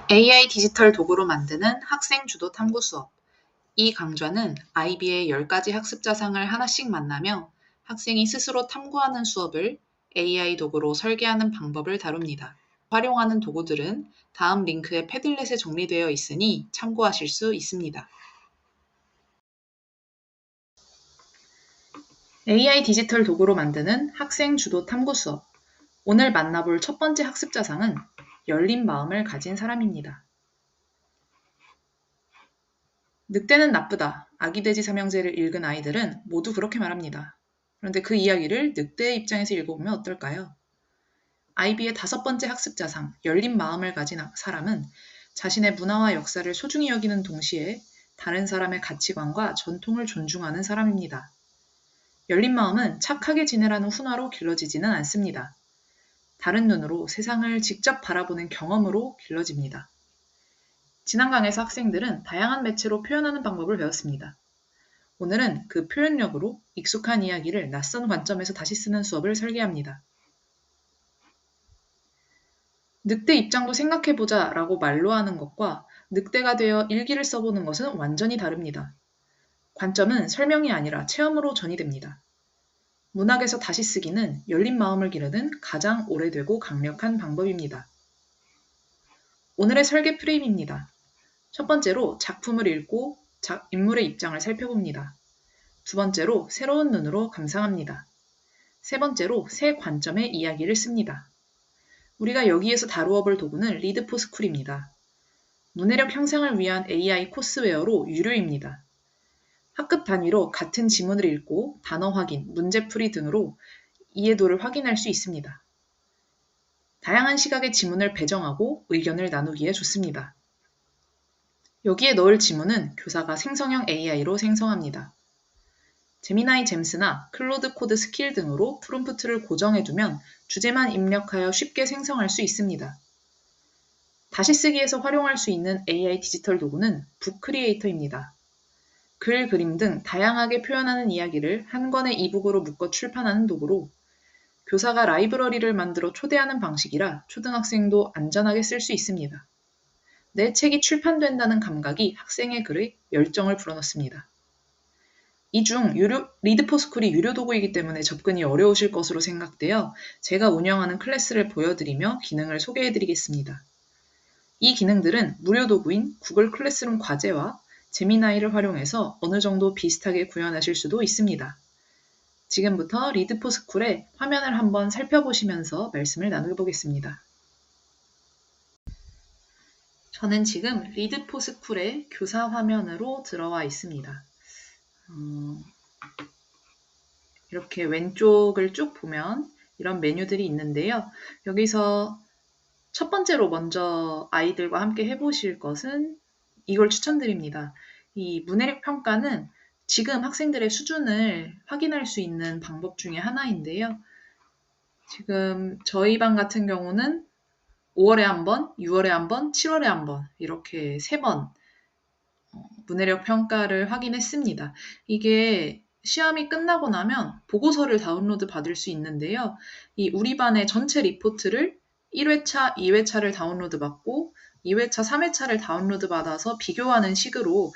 AI 디지털 도구로 만드는 학생 주도 탐구 수업. 이 강좌는 IB의 10가지 학습 자상을 하나씩 만나며 학생이 스스로 탐구하는 수업을 AI 도구로 설계하는 방법을 다룹니다. 활용하는 도구들은 다음 링크에 패들렛에 정리되어 있으니 참고하실 수 있습니다. AI 디지털 도구로 만드는 학생 주도 탐구 수업. 오늘 만나볼 첫 번째 학습 자상은 열린 마음을 가진 사람입니다. 늑대는 나쁘다. 아기돼지 삼형제를 읽은 아이들은 모두 그렇게 말합니다. 그런데 그 이야기를 늑대의 입장에서 읽어보면 어떨까요? IB의 5번째 학습 자상, 열린 마음을 가진 사람은 자신의 문화와 역사를 소중히 여기는 동시에 다른 사람의 가치관과 전통을 존중하는 사람입니다. 열린 마음은 착하게 지내라는 훈화로 길러지지는 않습니다. 다른 눈으로 세상을 직접 바라보는 경험으로 길러집니다. 지난 강에서 학생들은 다양한 매체로 표현하는 방법을 배웠습니다. 오늘은 그 표현력으로 익숙한 이야기를 낯선 관점에서 다시 쓰는 수업을 설계합니다. 늑대 입장도 생각해보자 라고 말로 하는 것과 늑대가 되어 일기를 써보는 것은 완전히 다릅니다. 관점은 설명이 아니라 체험으로 전이됩니다. 문학에서 다시 쓰기는 열린 마음을 기르는 가장 오래되고 강력한 방법입니다. 오늘의 설계 프레임입니다. 첫 번째로 작품을 읽고 인물의 입장을 살펴봅니다. 두 번째로 새로운 눈으로 감상합니다. 세 번째로 새 관점의 이야기를 씁니다. 우리가 여기에서 다루어 볼 도구는 리드포스쿨입니다. 문해력 향상을 위한 AI 코스웨어로 유료입니다. 학급 단위로 같은 지문을 읽고 단어 확인, 문제풀이 등으로 이해도를 확인할 수 있습니다. 다양한 시각의 지문을 배정하고 의견을 나누기에 좋습니다. 여기에 넣을 지문은 교사가 생성형 AI로 생성합니다. 제미나이 잼스나 클로드 코드 스킬 등으로 프롬프트를 고정해두면 주제만 입력하여 쉽게 생성할 수 있습니다. 다시 쓰기에서 활용할 수 있는 AI 디지털 도구는 북크리에이터입니다. 글, 그림 등 다양하게 표현하는 이야기를 한 권의 이북으로 묶어 출판하는 도구로 교사가 라이브러리를 만들어 초대하는 방식이라 초등학생도 안전하게 쓸 수 있습니다. 내 책이 출판된다는 감각이 학생의 글에 열정을 불어넣습니다. 이 중 리드포스쿨이 유료 도구이기 때문에 접근이 어려우실 것으로 생각되어 제가 운영하는 클래스를 보여드리며 기능을 소개해드리겠습니다. 이 기능들은 무료 도구인 구글 클래스룸 과제와 제미나이를 활용해서 어느 정도 비슷하게 구현하실 수도 있습니다. 지금부터 리드포스쿨의 화면을 한번 살펴보시면서 말씀을 나눠보겠습니다. 저는 지금 리드포스쿨의 교사 화면으로 들어와 있습니다. 이렇게 왼쪽을 쭉 보면 이런 메뉴들이 있는데요. 여기서 첫 번째로 먼저 아이들과 함께 해보실 것은 이걸 추천드립니다. 이 문해력 평가는 지금 학생들의 수준을 확인할 수 있는 방법 중에 하나인데요. 지금 저희 반 같은 경우는 5월에 한 번, 6월에 한 번, 7월에 한 번 이렇게 3번 문해력 평가를 확인했습니다. 이게 시험이 끝나고 나면 보고서를 다운로드 받을 수 있는데요. 이 우리 반의 전체 리포트를 1회차, 2회차를 다운로드 받고 2회차, 3회차를 다운로드 받아서 비교하는 식으로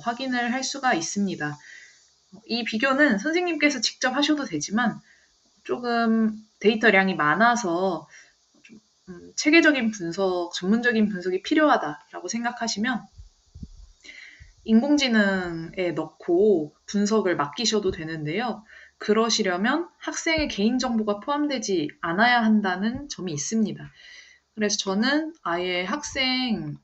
확인을 할 수가 있습니다. 이 비교는 선생님께서 직접 하셔도 되지만 조금 데이터량이 많아서 체계적인 분석, 전문적인 분석이 필요하다라고 생각하시면 인공지능에 넣고 분석을 맡기셔도 되는데요. 그러시려면 학생의 개인정보가 포함되지 않아야 한다는 점이 있습니다. 그래서 저는 아예 학생의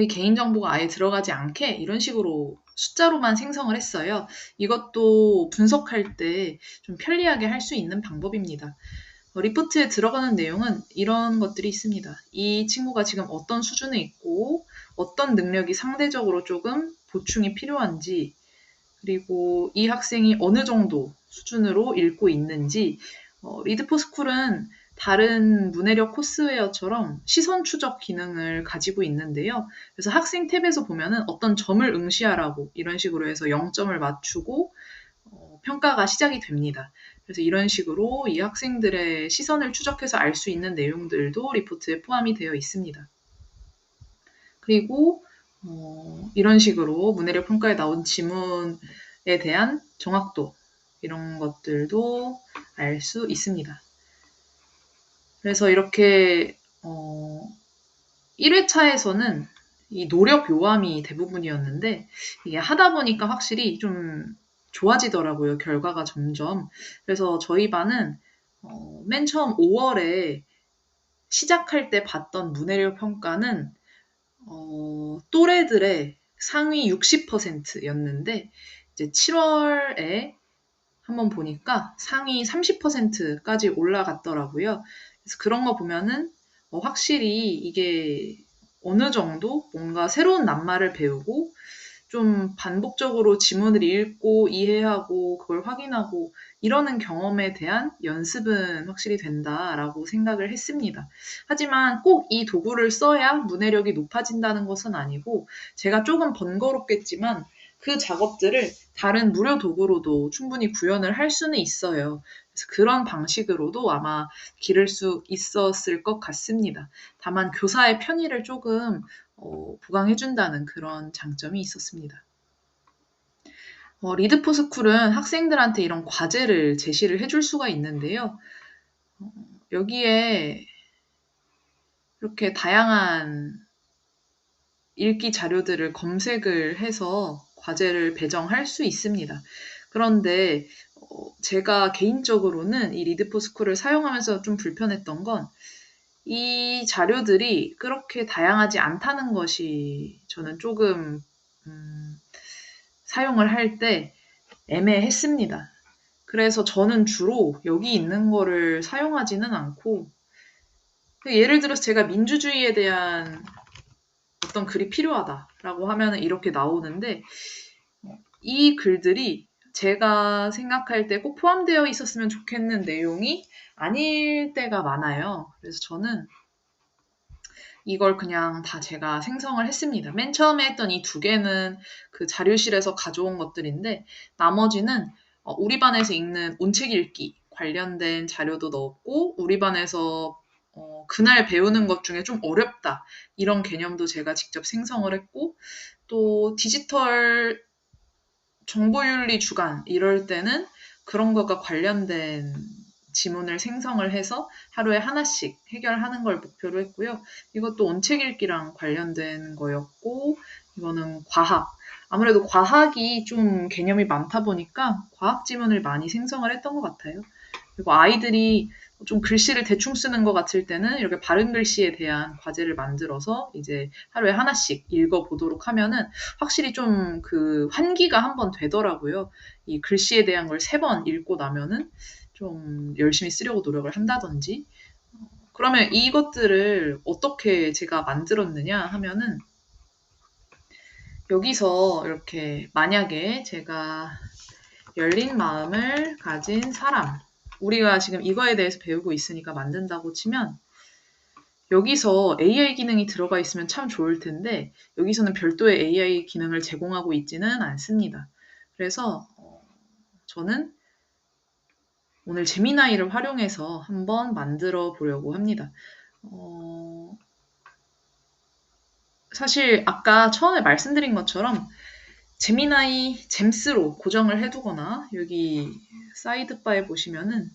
개인정보가 아예 들어가지 않게 이런 식으로 숫자로만 생성을 했어요. 이것도 분석할 때 좀 편리하게 할 수 있는 방법입니다. 리포트에 들어가는 내용은 이런 것들이 있습니다. 이 친구가 지금 어떤 수준에 있고 어떤 능력이 상대적으로 조금 보충이 필요한지, 그리고 이 학생이 어느 정도 수준으로 읽고 있는지, 리드포스쿨은 다른 문해력 코스웨어처럼 시선 추적 기능을 가지고 있는데요. 그래서 학생 탭에서 보면은 어떤 점을 응시하라고 이런 식으로 해서 0점을 맞추고 평가가 시작이 됩니다. 그래서 이런 식으로 이 학생들의 시선을 추적해서 알 수 있는 내용들도 리포트에 포함이 되어 있습니다. 그리고 이런 식으로 문해력 평가에 나온 지문에 대한 정확도 이런 것들도 알 수 있습니다. 그래서 이렇게 1회차에서는 이 노력 요함이 대부분이었는데 이게 하다 보니까 확실히 좀 좋아지더라고요. 결과가 점점. 그래서 저희 반은 맨 처음 5월에 시작할 때 봤던 문해력 평가는 또래들의 상위 60%였는데 이제 7월에 한번 보니까 상위 30%까지 올라갔더라고요. 그래서 그런 거 보면은 확실히 이게 어느 정도 뭔가 새로운 낱말을 배우고 좀 반복적으로 지문을 읽고 이해하고 그걸 확인하고 이러는 경험에 대한 연습은 확실히 된다라고 생각을 했습니다. 하지만 꼭 이 도구를 써야 문해력이 높아진다는 것은 아니고 제가 조금 번거롭겠지만 그 작업들을 다른 무료 도구로도 충분히 구현을 할 수는 있어요. 그래서 그런 방식으로도 아마 기를 수 있었을 것 같습니다. 다만 교사의 편의를 조금 보강해준다는 그런 장점이 있었습니다. 리드포스쿨은 학생들한테 이런 과제를 제시를 해줄 수가 있는데요. 여기에 이렇게 다양한 읽기 자료들을 검색을 해서 과제를 배정할 수 있습니다. 그런데 제가 개인적으로는 이 리드포스쿨을 사용하면서 좀 불편했던 건 이 자료들이 그렇게 다양하지 않다는 것이 저는 조금 사용을 할 때 애매했습니다. 그래서 저는 주로 여기 있는 거를 사용하지는 않고 예를 들어서 제가 민주주의에 대한 어떤 글이 필요하다라고 하면 이렇게 나오는데 이 글들이 제가 생각할 때 꼭 포함되어 있었으면 좋겠는 내용이 아닐 때가 많아요. 그래서 저는 이걸 그냥 다 제가 생성을 했습니다. 맨 처음에 했던 이 두 개는 그 자료실에서 가져온 것들인데 나머지는 우리 반에서 읽는 온책 읽기 관련된 자료도 넣었고 우리 반에서 그날 배우는 것 중에 좀 어렵다 이런 개념도 제가 직접 생성을 했고 또 디지털 정보윤리 주간 이럴 때는 그런 것과 관련된 지문을 생성을 해서 하루에 하나씩 해결하는 걸 목표로 했고요. 이것도 온책 읽기랑 관련된 거였고 이거는 과학. 아무래도 과학이 좀 개념이 많다 보니까 과학 지문을 많이 생성을 했던 것 같아요. 그리고 아이들이 좀 글씨를 대충 쓰는 것 같을 때는 이렇게 바른 글씨에 대한 과제를 만들어서 이제 하루에 하나씩 읽어보도록 하면은 확실히 좀 그 환기가 한번 되더라고요. 이 글씨에 대한 걸 3번 읽고 나면은 좀 열심히 쓰려고 노력을 한다든지. 그러면 이것들을 어떻게 제가 만들었느냐 하면은 여기서 이렇게 만약에 제가 열린 마음을 가진 사람 우리가 지금 이거에 대해서 배우고 있으니까 만든다고 치면 여기서 AI 기능이 들어가 있으면 참 좋을 텐데 여기서는 별도의 AI 기능을 제공하고 있지는 않습니다. 그래서 저는 오늘 제미나이를 활용해서 한번 만들어 보려고 합니다. 사실 아까 처음에 말씀드린 것처럼 제미나이 잼스로 고정을 해두거나 여기 사이드바에 보시면은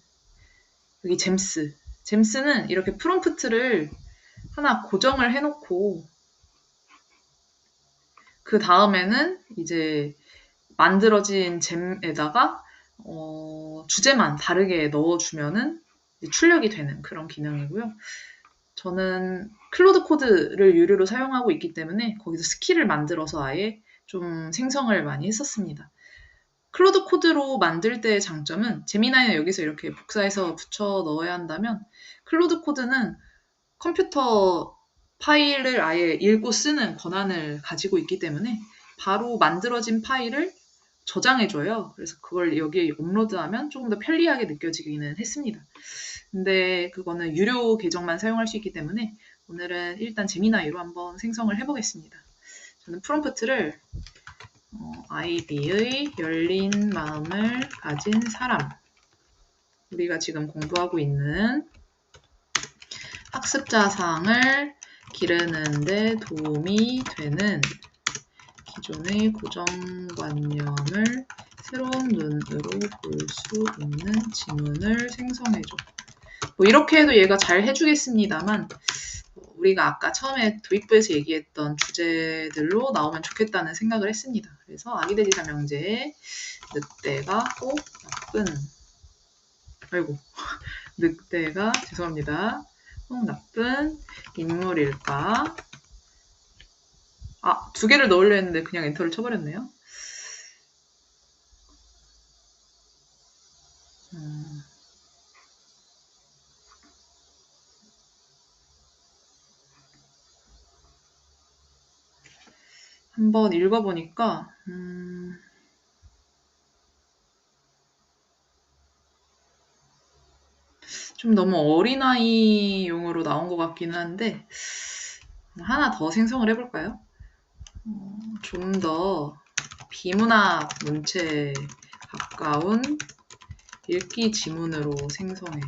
여기 잼스는 이렇게 프롬프트를 하나 고정을 해놓고 그 다음에는 이제 만들어진 잼에다가 주제만 다르게 넣어주면은 출력이 되는 그런 기능이고요. 저는 클로드 코드를 유료로 사용하고 있기 때문에 거기서 스킬을 만들어서 아예 좀 생성을 많이 했었습니다. 클로드 코드로 만들 때의 장점은 제미나이는 여기서 이렇게 복사해서 붙여 넣어야 한다면 클로드 코드는 컴퓨터 파일을 아예 읽고 쓰는 권한을 가지고 있기 때문에 바로 만들어진 파일을 저장해줘요. 그래서 그걸 여기에 업로드하면 조금 더 편리하게 느껴지기는 했습니다. 근데 그거는 유료 계정만 사용할 수 있기 때문에 오늘은 일단 제미나이로 한번 생성을 해보겠습니다. 저는 프롬프트를 아이디의 열린 마음을 가진 사람 우리가 지금 공부하고 있는 학습자 사항을 기르는데 도움이 되는 기존의 고정관념을 새로운 눈으로 볼 수 있는 지문을 생성해줘. 뭐 이렇게 해도 얘가 잘 해주겠습니다만 우리가 아까 처음에 도입부에서 얘기했던 주제들로 나오면 좋겠다는 생각을 했습니다. 그래서 아기돼지 삼형제의 늑대가 꼭 나쁜 늑대가 죄송합니다. 꼭 나쁜 인물일까? 아, 2개를 넣으려 했는데 그냥 엔터를 쳐버렸네요. 한번 읽어보니까 좀 너무 어린아이용으로 나온 것 같기는 한데 하나 더 생성을 해볼까요? 좀 더 비문학 문체에 가까운 읽기 지문으로 생성해.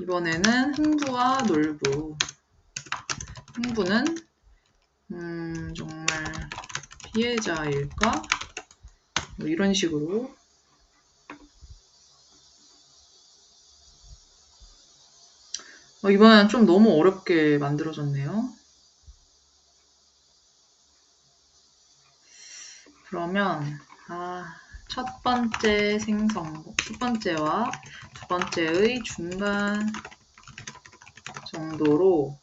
이번에는 흥부와 놀부. 흥부는 정말 피해자일까? 뭐 이런 식으로. 이번엔 좀 너무 어렵게 만들어졌네요. 그러면 첫 번째 생성, 첫 번째와 두 번째의 중간 정도로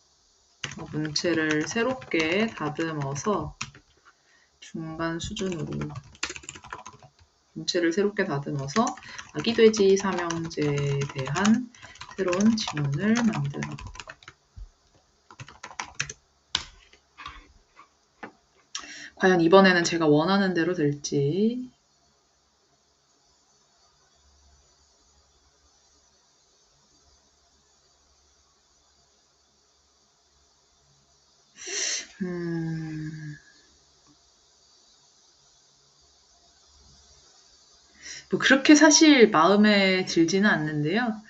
문체를 새롭게 다듬어서 중간 수준으로 문체를 새롭게 다듬어서 아기돼지 삼형제에 대한 새로운 지문을 만들어. 과연 이번에는 제가 원하는 대로 될지. 뭐 그렇게 사실 마음에 들지는 않는데요.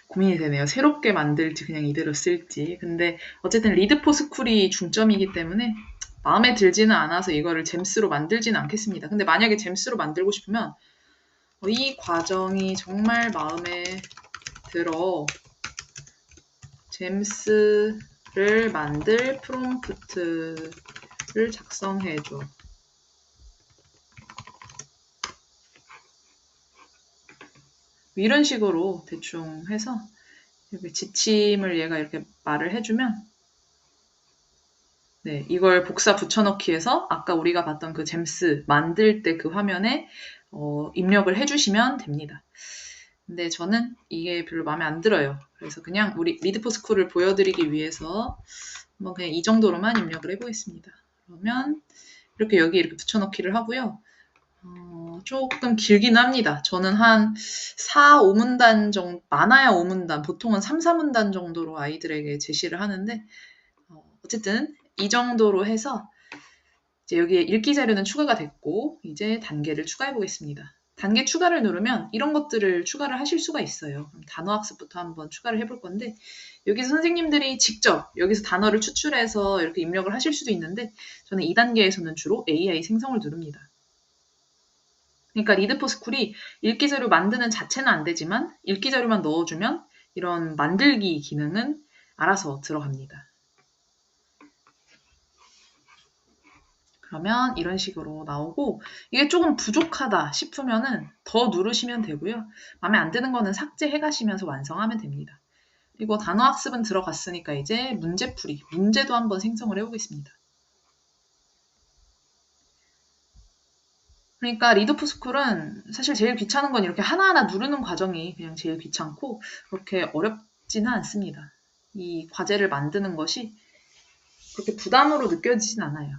고민이 되네요. 새롭게 만들지 그냥 이대로 쓸지. 근데 어쨌든 리드포스쿨이 중점이기 때문에 마음에 들지는 않아서 이거를 잼스로 만들지는 않겠습니다. 근데 만약에 잼스로 만들고 싶으면 이 과정이 정말 마음에 들어 잼스를 만들 프롬프트를 작성해줘. 이런 식으로 대충 해서 이렇게 지침을 얘가 이렇게 말을 해주면 네, 이걸 복사 붙여넣기 해서 아까 우리가 봤던 그 잼스 만들 때 그 화면에 입력을 해주시면 됩니다. 근데 저는 이게 별로 마음에 안 들어요. 그래서 그냥 우리 리드포스쿨을 보여드리기 위해서 한번 그냥 이 정도로만 입력을 해보겠습니다. 그러면 이렇게 여기 이렇게 붙여넣기를 하고요. 조금 길긴 합니다. 저는 한 4, 5문단 정도, 많아야 5문단, 보통은 3, 4문단 정도로 아이들에게 제시를 하는데 어쨌든 이 정도로 해서 이제 여기에 읽기 자료는 추가가 됐고 이제 단계를 추가해 보겠습니다. 단계 추가를 누르면 이런 것들을 추가를 하실 수가 있어요. 그럼 단어 학습부터 한번 추가를 해볼 건데 여기서 선생님들이 직접 여기서 단어를 추출해서 이렇게 입력을 하실 수도 있는데 저는 2단계에서는 주로 AI 생성을 누릅니다. 그러니까 리드포스쿨이 읽기 자료 만드는 자체는 안 되지만 읽기 자료만 넣어주면 이런 만들기 기능은 알아서 들어갑니다. 그러면 이런 식으로 나오고 이게 조금 부족하다 싶으면은 더 누르시면 되고요. 마음에 안 드는 거는 삭제해 가시면서 완성하면 됩니다. 그리고 단어 학습은 들어갔으니까 이제 문제풀이, 문제도 한번 생성을 해보겠습니다. 그러니까 리드포스쿨은 사실 제일 귀찮은 건 이렇게 하나하나 누르는 과정이 그냥 제일 귀찮고 그렇게 어렵지는 않습니다. 이 과제를 만드는 것이 그렇게 부담으로 느껴지진 않아요.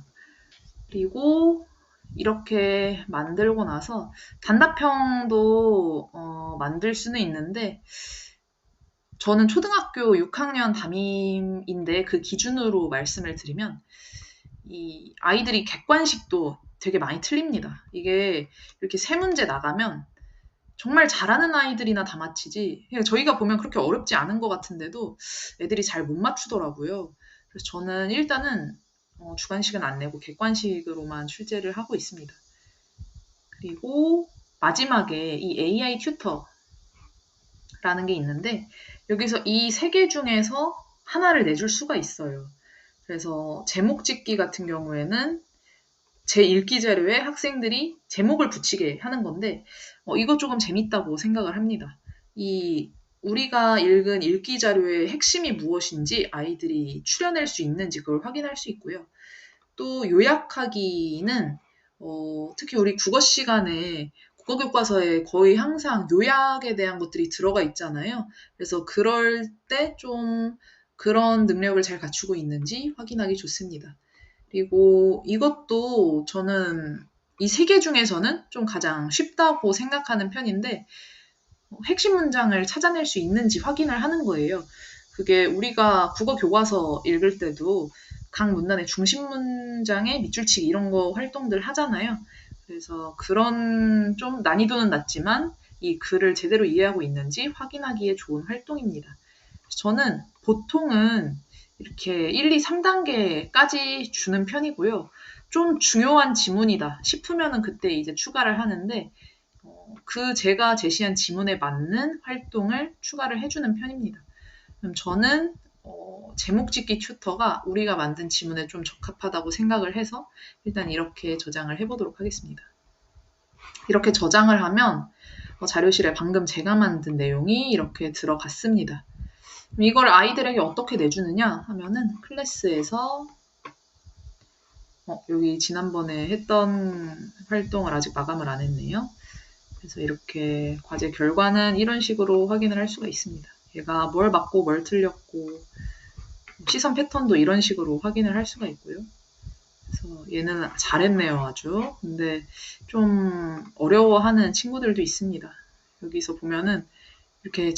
그리고 이렇게 만들고 나서 단답형도 만들 수는 있는데 저는 초등학교 6학년 담임인데 그 기준으로 말씀을 드리면 이 아이들이 객관식도 되게 많이 틀립니다. 이게 이렇게 세 문제 나가면 정말 잘하는 아이들이나 다 맞히지, 그냥 저희가 보면 그렇게 어렵지 않은 것 같은데도 애들이 잘 못 맞추더라고요. 그래서 저는 일단은 주관식은 안 내고 객관식으로만 출제를 하고 있습니다. 그리고 마지막에 이 AI 튜터라는 게 있는데, 여기서 이 세 개 중에서 하나를 내줄 수가 있어요. 그래서 제목 짓기 같은 경우에는 제 읽기 자료에 학생들이 제목을 붙이게 하는 건데, 이거 조금 재밌다고 생각을 합니다. 우리가 읽은 읽기 자료의 핵심이 무엇인지 아이들이 추려낼 수 있는지 그걸 확인할 수 있고요. 또 요약하기는 특히 우리 국어 시간에 국어 교과서에 거의 항상 요약에 대한 것들이 들어가 있잖아요. 그래서 그럴 때 좀 그런 능력을 잘 갖추고 있는지 확인하기 좋습니다. 그리고 이것도 저는 이 세 개 중에서는 좀 가장 쉽다고 생각하는 편인데, 핵심 문장을 찾아낼 수 있는지 확인을 하는 거예요. 그게 우리가 국어 교과서 읽을 때도 각 문단의 중심 문장의 밑줄치기 이런 거 활동들 하잖아요. 그래서 그런 좀 난이도는 낮지만 이 글을 제대로 이해하고 있는지 확인하기에 좋은 활동입니다. 저는 보통은 이렇게 1, 2, 3단계까지 주는 편이고요. 좀 중요한 지문이다 싶으면은 그때 이제 추가를 하는데, 제가 제시한 지문에 맞는 활동을 추가를 해주는 편입니다. 그럼 저는 제목 짓기 튜터가 우리가 만든 지문에 좀 적합하다고 생각을 해서 일단 이렇게 저장을 해보도록 하겠습니다. 이렇게 저장을 하면 자료실에 방금 제가 만든 내용이 이렇게 들어갔습니다. 이걸 아이들에게 어떻게 내주느냐 하면은 클래스에서 여기 지난번에 했던 활동을 아직 마감을 안 했네요. 그래서 이렇게 과제 결과는 이런 식으로 확인을 할 수가 있습니다. 얘가 뭘 맞고 뭘 틀렸고 시선 패턴도 이런 식으로 확인을 할 수가 있고요. 그래서 얘는 잘했네요, 아주. 근데 좀 어려워하는 친구들도 있습니다. 여기서 보면은 이렇게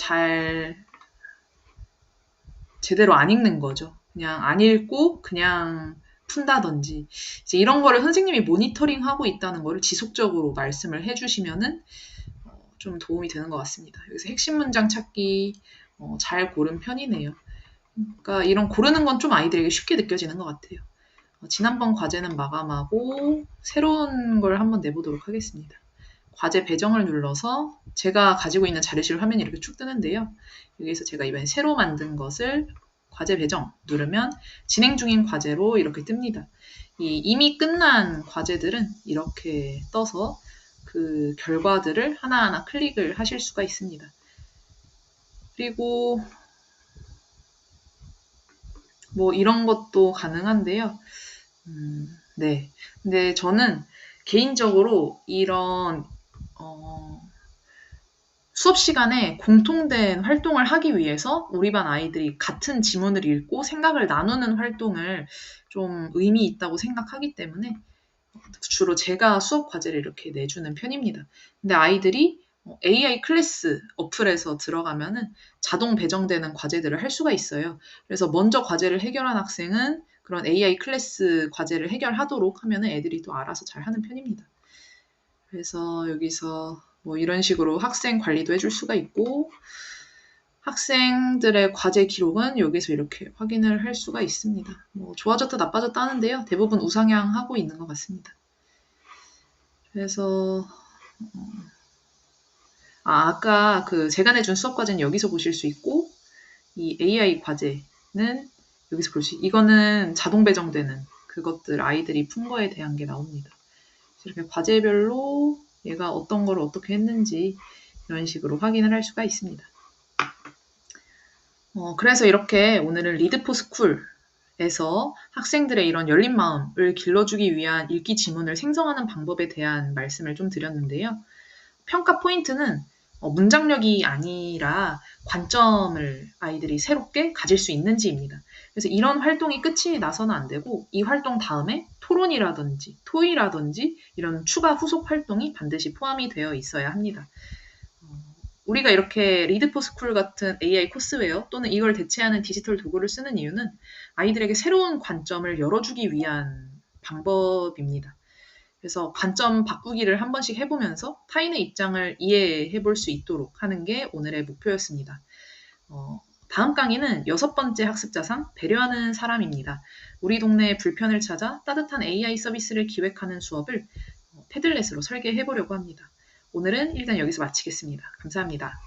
제대로 안 읽는 거죠. 그냥 안 읽고 그냥 푼다든지 이제 이런 거를 선생님이 모니터링하고 있다는 거를 지속적으로 말씀을 해주시면은 좀 도움이 되는 것 같습니다. 여기서 핵심 문장 찾기 잘 고른 편이네요. 그러니까 이런 고르는 건 좀 아이들에게 쉽게 느껴지는 것 같아요. 지난번 과제는 마감하고 새로운 걸 한번 내보도록 하겠습니다. 과제 배정을 눌러서 제가 가지고 있는 자료실 화면이 이렇게 쭉 뜨는데요. 여기서 제가 이번에 새로 만든 것을 과제 배정 누르면 진행 중인 과제로 이렇게 뜹니다. 이미 끝난 과제들은 이렇게 떠서 그 결과들을 하나하나 클릭을 하실 수가 있습니다. 그리고 뭐 이런 것도 가능한데요. 네. 근데 저는 개인적으로 이런 수업 시간에 공통된 활동을 하기 위해서 우리 반 아이들이 같은 지문을 읽고 생각을 나누는 활동을 좀 의미 있다고 생각하기 때문에 주로 제가 수업 과제를 이렇게 내주는 편입니다. 근데 아이들이 AI 클래스 어플에서 들어가면은 자동 배정되는 과제들을 할 수가 있어요. 그래서 먼저 과제를 해결한 학생은 그런 AI 클래스 과제를 해결하도록 하면은 애들이 또 알아서 잘 하는 편입니다. 그래서 여기서 뭐 이런 식으로 학생 관리도 해줄 수가 있고, 학생들의 과제 기록은 여기서 이렇게 확인을 할 수가 있습니다. 뭐 좋아졌다 나빠졌다 하는데요. 대부분 우상향하고 있는 것 같습니다. 그래서 아까 제가 내준 수업 과제는 여기서 보실 수 있고, 이 AI 과제는 여기서 볼 수 이거는 자동 배정되는 그것들 아이들이 푼 거에 대한 게 나옵니다. 이렇게 과제별로 얘가 어떤 걸 어떻게 했는지 이런 식으로 확인을 할 수가 있습니다. 그래서 이렇게 오늘은 리드포스쿨에서 학생들의 이런 열린 마음을 길러주기 위한 읽기 지문을 생성하는 방법에 대한 말씀을 좀 드렸는데요. 평가 포인트는 문장력이 아니라 관점을 아이들이 새롭게 가질 수 있는지입니다. 그래서 이런 활동이 끝이 나서는 안 되고 이 활동 다음에 토론이라든지 토의라든지 이런 추가 후속 활동이 반드시 포함이 되어 있어야 합니다. 우리가 이렇게 리드포스쿨 같은 AI 코스웨어 또는 이걸 대체하는 디지털 도구를 쓰는 이유는 아이들에게 새로운 관점을 열어주기 위한 방법입니다. 그래서 관점 바꾸기를 한 번씩 해보면서 타인의 입장을 이해해 볼 수 있도록 하는 게 오늘의 목표였습니다. 다음 강의는 6번째 학습자상 배려하는 사람입니다. 우리 동네의 불편을 찾아 따뜻한 AI 서비스를 기획하는 수업을 패들렛으로 설계해 보려고 합니다. 오늘은 일단 여기서 마치겠습니다. 감사합니다.